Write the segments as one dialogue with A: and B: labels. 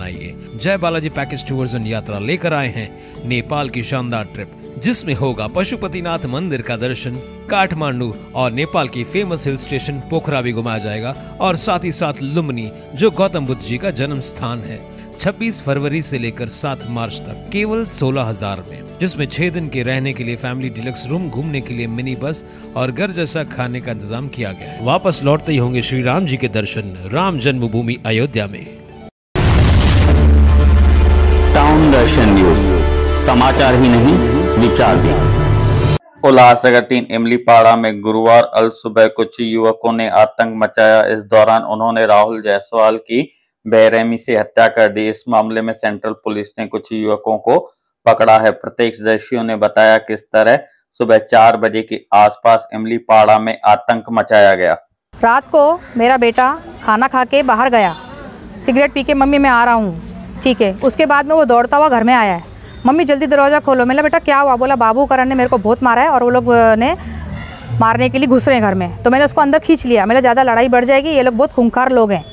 A: बनाइए। जय Balaji package tours end यात्रा लेकर आए हैं नेपाल की शानदार ट्रिप, जिसमें होगा पशुपतिनाथ मंदिर का दर्शन, काठमांडू और नेपाल की फेमस हिल स्टेशन पोखरा भी घुमाया जाएगा और साथ ही साथ लुम्बिनी जो गौतम बुद्ध जी का जन्म स्थान है। 26 फरवरी से लेकर 7 मार्च तक केवल 16,000 में, जिसमें 6 दिन के रहने के लिए फैमिली डिलक्स रूम, घूमने के लिए मिनी बस और घर जैसा खाने का इंतजाम किया गया है। वापस लौटते ही होंगे श्री राम जी के दर्शन राम जन्मभूमि अयोध्या में।
B: टाउन दर्शन न्यूज, समाचार ही नहीं विचार भी। उल्लासनगर 3 इमलीपाड़ा में गुरुवार अल सुबह कुछ युवकों ने आतंक मचाया। इस दौरान उन्होंने राहुल जायसवाल की बेरहमी से हत्या कर दी। इस मामले में सेंट्रल पुलिस ने कुछ युवकों को पकड़ा है। प्रत्यक्षदर्शियों ने बताया किस तरह सुबह 4 बजे के आसपास इमलीपाड़ा में आतंक मचाया गया।
C: रात को मेरा बेटा खाना खा के बाहर गया, सिगरेट पी के, मम्मी मैं आ रहा हूँ, ठीक है। उसके बाद में वो दौड़ता हुआ घर में आया है, मम्मी जल्दी दरवाज़ा खोलो। मैंने बेटा क्या हुआ? बोला बाबू करण ने मेरे को बहुत मारा है और वो लोग ने मारने के लिए घुस रहे हैं घर में। तो मैंने उसको अंदर खींच लिया, मैंने ज़्यादा लड़ाई बढ़ जाएगी, ये लोग बहुत खूंखार लोग हैं।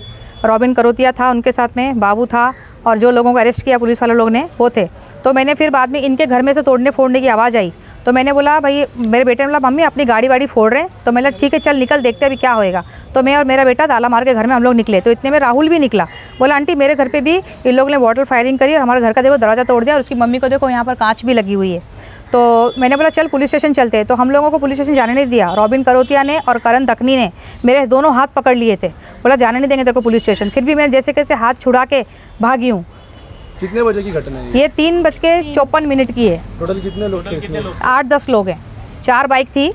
C: रॉबिन करोतिया था उनके साथ में, बाबू था और जो लोगों को अरेस्ट किया पुलिस वाले लोग ने वो थे। तो मैंने फिर बाद में इनके घर में से तोड़ने फोड़ने की आवाज़ आई, तो मैंने बोला भाई, मेरे बेटे ने बोला मम्मी अपनी गाड़ी वाड़ी फोड़ रहे हैं। तो मैंने ठीक है चल निकल, देखते अभी क्या होएगा। तो मैं और मेरा बेटा ताला मार के घर में हम लोग निकले। तो इतने में राहुल भी निकला, बोला आंटी मेरे घर पे भी इन लोगों ने बॉटल फायरिंग करी और हमारे घर का देखो दरवाज़ा तोड़ दिया और उसकी मम्मी को देखो यहाँ पर कांच भी लगी हुई है। तो मैंने बोला चल पुलिस स्टेशन चलते हैं। तो हम लोगों को पुलिस स्टेशन जाने नहीं दिया। रॉबिन करोतिया ने और करण दखनी ने मेरे दोनों हाथ पकड़ लिए थे, बोला जाने नहीं देंगे तेरे को पुलिस स्टेशन। फिर भी मैं जैसे कैसे हाथ छुड़ा के भागी हूँ।
D: कितने बजे की घटना है
C: ये 3:54 की है।
D: टोटल कितने लोग थे इसमें?
C: 8-10 लोग हैं। 4 बाइक थी,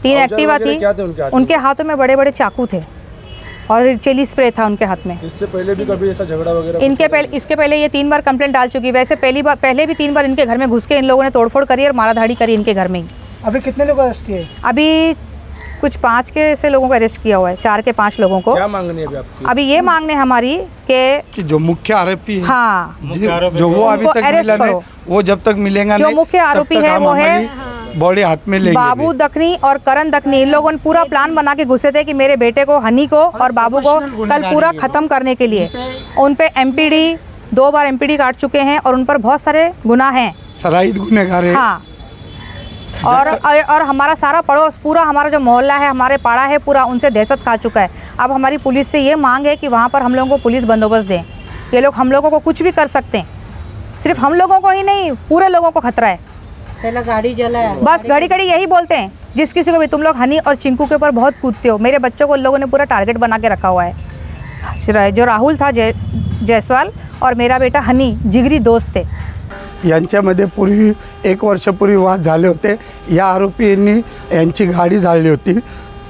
C: 3 एक्टिवा थी।
D: क्या थे
C: उनके हाथों में बड़े बड़े चाकू थे और चिली स्प्रे था उनके हाथ में।
D: इससे पहले भी कभी ऐसा झगड़ा वगैरह?
C: इसके पहले ये 3 बार कंप्लेंट डाल चुकी। वैसे पहले भी 3 बार इनके घर में घुस के इन लोगों ने तोड़फोड़ करी और माराधाड़ी करी इनके घर में ही।
D: अभी कितने लोग अरेस्ट किए?
C: अभी कुछ 5 के ऐसे लोगों को अरेस्ट किया हुआ है, 4 के 5 लोगों को।
D: क्या मांगनी है अभी आपकी?
C: अभी ये मांगने हमारी कि
E: जो मुख्य आरोपी है,
C: हाँ,
E: जो वो अभी तक मिला नहीं, वो जब तक मिलेगा
C: जो मुख्य आरोपी है वो है
E: बॉडी हाथ में लेंगे।
C: बाबू दखनी और करण दखनी, इन लोगों ने पूरा प्लान बना के घुसे थे कि मेरे बेटे को, हनी को और बाबू को कल पूरा खत्म करने के लिए। उन पे एमपीडी 2 बार एमपीडी काट चुके हैं और उन पर बहुत सारे गुनाह हैं,
E: सराइद गुनहगार है।
C: हाँ, और हमारा सारा पड़ोस, पूरा हमारा जो मोहल्ला है, हमारे पाड़ा है, पूरा उनसे दहशत खा चुका है। अब हमारी पुलिस से ये मांग है कि वहाँ पर हम लोगों को पुलिस बंदोबस्त दें। ये लोग हम लोगों को कुछ भी कर सकते हैं, सिर्फ हम लोगों को ही नहीं पूरे लोगों को खतरा है।
F: पहला गाड़ी जलाया,
C: बस घड़ी घड़ी यही बोलते हैं जिस किसी को भी, तुम लोग हनी और चिंकू के ऊपर बहुत कूदते हो। मेरे बच्चों को लोगों ने पूरा टारगेट बना के रखा हुआ है। जो राहुल था जायसवाल और मेरा बेटा हनी जिगरी दोस्त थे।
E: यांच्यामध्ये पूर्वी 1 वर्षापूर्वी वाद झाले होते। या आरोपींनी यांची गाडी जाळली होती,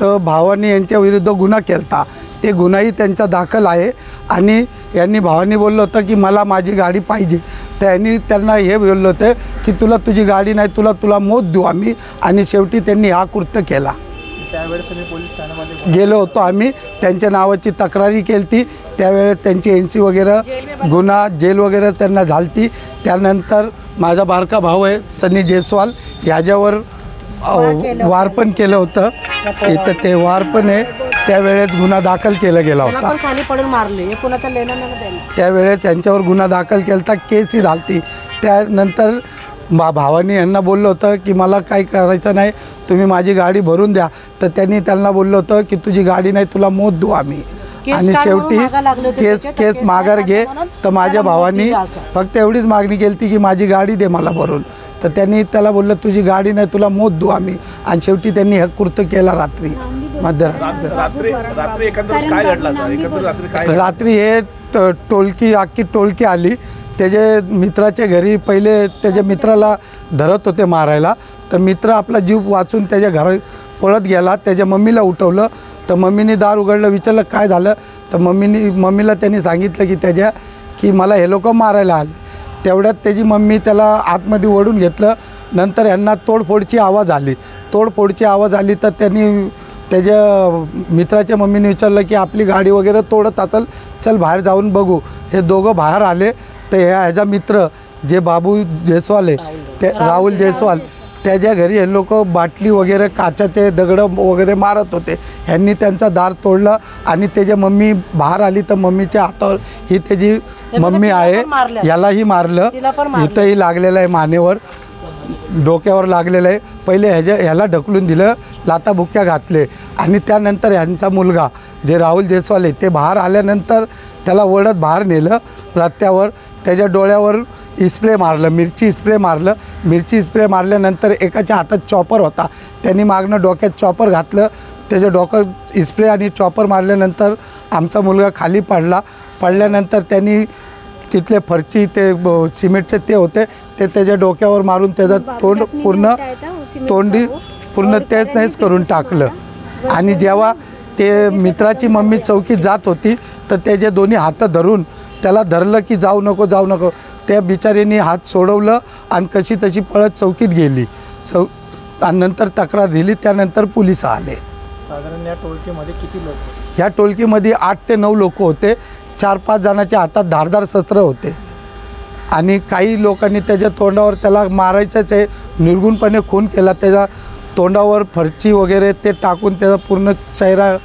E: तर भावांनी यांच्या विरुद्ध गुन्हा केलता। ते गुन्हाही त्यांचा दाखल आहे आणि यांनी भावांनी बोललं होतं की मला माझी गाडी पाहिजे। त्यांनी त्यांना हे बोललं होतं की तुला तुझी गाडी नाही, तुला मौत देऊ आम्ही, आणि शेवटी त्यांनी हा कृत्य केला। गेलो होतो आम्ही, त्यांच्या नावाची तक्रारी केली। त्यावेळेस त्यांची एनसी वगैरे गुन्हा जेल वगैरे त्यांना झालती। त्यानंतर माझा बारका भाऊ आहे सनी जायसवाल, याच्यावर वार पण केलं होतं। इथं ते वार पण आहे, त्यावेळेस गुन्हा दाखल केला गेला होता। त्यावेळेस यांच्यावर गुन्हा दाखल केला, केसही झालती। त्यानंतर भावानी यांना बोललं होतं की मला काही करायचं नाही, तुम्ही माझी गाडी भरून द्या। तर त्यांनी त्यांना बोललं होतं की तुझी गाडी नाही, तुला मौत देऊ आम्ही। आणि शेवटी केस माघार घे। तर माझ्या भावानी फक्त एवढीच मागणी केली की माझी गाडी दे मला भरून। तर त्यांनी त्याला बोललं तुझी गाडी नाही, तुला मौत देऊ आम्ही। आणि शेवटी त्यांनी हे कृत्य केला रात्री मध्यरात्री। रात्री हे टोळकी, अख्खी टोळकी आली। त्याच्या मित्राच्या घरी पहिले त्याच्या मित्राला धरत होते मारायला, तर मित्र आपला जीव वाचून त्याच्या घरात पळत गेला। त्याच्या मम्मीला उठवलं, तर मम्मीने दार उघडलं, विचारलं काय झालं, तर मम्मीला त्यांनी सांगितलं की मला हे लोक मारायला आले। तेवढ्यात त्याची मम्मी त्याला आतमध्ये ओढून घेतलं। नंतर यांना तोडफोडची आवाज आली। तर त्यांनी त्याच्या मित्राच्या मम्मीने विचारलं की आपली गाडी वगैरे तोडत असेल, चल बाहेर जाऊन बघू। हे दोघं बाहेर आले, तर ह्याचा मित्र जे बाबू जायसवाल आहे, ते राहुल जायसवाल, त्याच्या घरी हे लोक बाटली वगैरे काचाचे दगडं वगैरे मारत होते. ह्यांनी त्यांचा दार तोडलं आणि त्याची मम्मी बाहेर आली तर मम्मीच्या हातावर ही त्याची मम्मी आहे, यालाही मारलं, इथंही लागलेलं आहे, मानेवर डोक्यावर लागलेलं आहे. पहिले ह्याला ढकलून दिलं, लाताबुक्क्या घातले आणि त्यानंतर ह्यांचा मुलगा जे राहुल जयस्वाल ते बाहेर आल्यानंतर त्याला ओढत बाहेर नेलं रस्त्यावर. त्याच्या डोळ्यावर स्प्रे मारलं, मिरची स्प्रे मारलं. मिरची स्प्रे मारल्यानंतर एकाच्या हातात चॉपर होता, त्यांनी मागणं डोक्यात चॉपर घातलं. त्याच्या डोक्यात स्प्रे आणि चॉपर मारल्यानंतर आमचा मुलगा खाली पडल्यानंतर त्यांनी तिथले फरची ते सिमेंटचे ते होते ते त्याच्या डोक्यावर मारून त्याचं तोंडी पूर्ण तेच नाहीच करून टाकलं. आणि जेव्हा ते मित्राची मम्मी चौकीत जात होती तर त्याचे दोन्ही हात धरून त्याला धरलं की जाऊ नको जाऊ नको. त्या बिचारीने हात सोडवलं आणि कशी तशी पळत चौकीत गेली. आणि नंतर तक्रार दिली, त्यानंतर पोलीस आले.
D: साधारण या टोळकीमध्ये किती लोक होते?
E: ह्या टोळकीमध्ये 8 ते 9 लोक होते. 4-5 जणांच्या हातात धारदार शस्त्र होते आणि काही लोकांनी त्याच्या तोंडावर त्याला मारायचंच आहे निर्गुणपणे खून केला. त्याच्या तोंडावर फरची वगैरे ते टाकून त्याचा पूर्ण चेहरा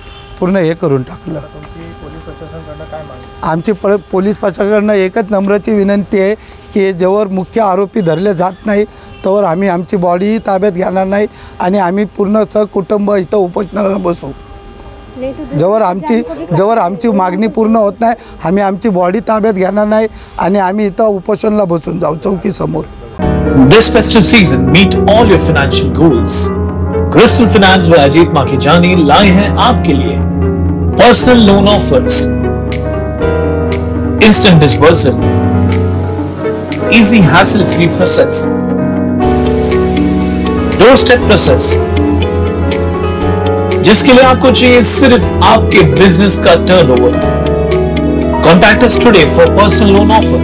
E: पूर्ण हे करून टाकलं.
D: पोलीस प्रशासनाकडनं काय मागणी?
E: आमची पोलीस प्रशासनाकडनं एकच नम्राची विनंती आहे की जोवर मुख्य आरोपी धरले जात नाही तोवर आम्ही आमची बॉडीही ताब्यात घेणार नाही आणि आम्ही पूर्ण सहकुटुंब इथं उपोषणाला बसू. जोवर आमची मागणी पूर्ण होत नाही आम्ही आमची बॉडी ताब्यात घेणार नाही आणि आम्ही इथं उपोषणाला बसून जाऊ चौकीसमोर.
F: This festive season, meet all your financial goals. Crystal Finance व अजीत माखीजानी लाए हैं आपके लिए personal loan offers, instant disbursal, easy hassle-free process, doorstep process, जिसके लिए आपको चाहिए सिर्फ आपके बिजनेस का turnover. Contact us today for personal loan offer.